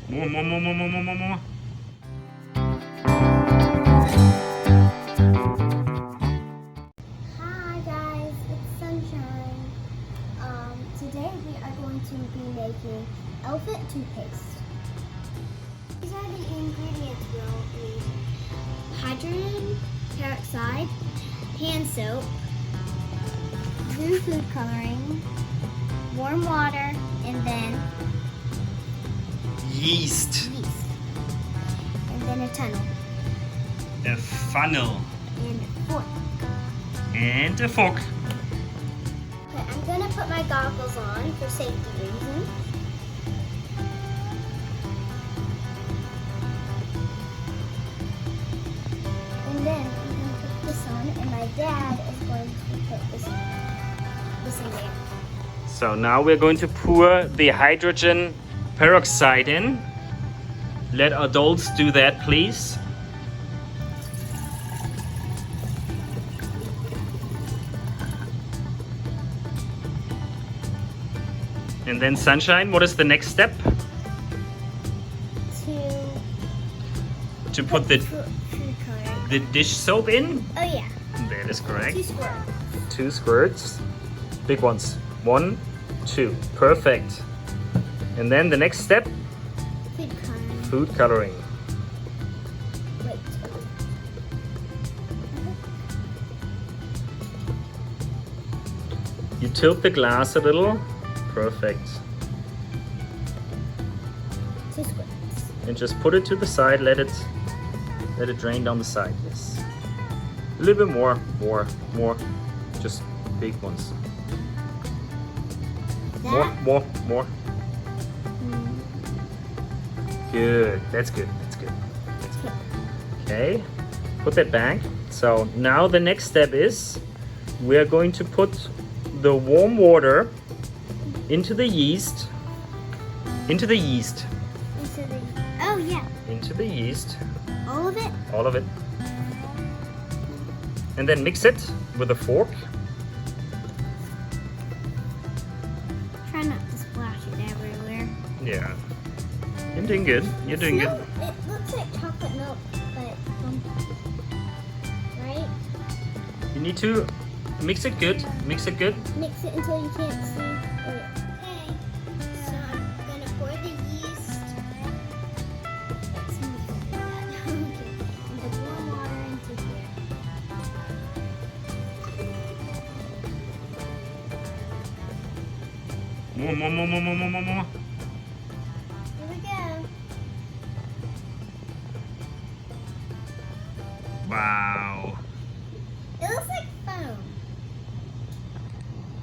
More. Hi guys, it's Sunshine. Today we are going to be making elephant toothpaste. These are the ingredients we'll need: hydrogen peroxide, hand soap, blue food coloring, warm water, and then Yeast. yeast, and then a tunnel, A funnel. and a fork. And a fork. Okay, I'm gonna put my goggles on for safety reasons. And then I'm gonna put this on, and my dad is going to put this in there. So now we're going to pour the hydrogen peroxide in. Let adults do that, please. And then Sunshine, what is the next step? To put the Food coloring. the dish soap in? Oh yeah, That is correct. 2 squirts. 2 squirts. Big ones. 1, 2. Perfect. And then the next step, Food coloring. food coloring. Wait. You tilt the glass a little. Perfect. 2 squirts. And just put it to the side. Let it drain down the side. Yes. A little bit more. Just big ones. That. More. Mm, Good. That's good. Okay. Put that back. So now the next step is we are going to put the warm water into the yeast. into the. Oh yeah. Into the yeast. All of it. All of it. And then mix it with a fork. Try not to splash it everywhere. Yeah. You're doing good. You're doing good. It looks like chocolate milk, but right? You need to mix it good. Mix it good. Mix it until you can't see. Okay, so I'm gonna pour the yeast. Let's move that. Okay, and the warm water into here. More. Here we go. Wow. It looks like foam.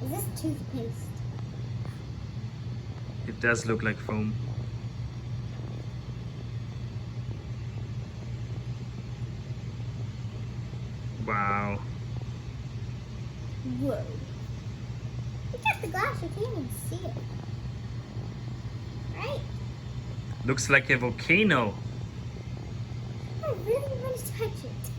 Is this toothpaste? It does look like foam. Wow. Whoa. Look at the glass, you can't even see it. Right? Looks like a volcano. I really want to touch it.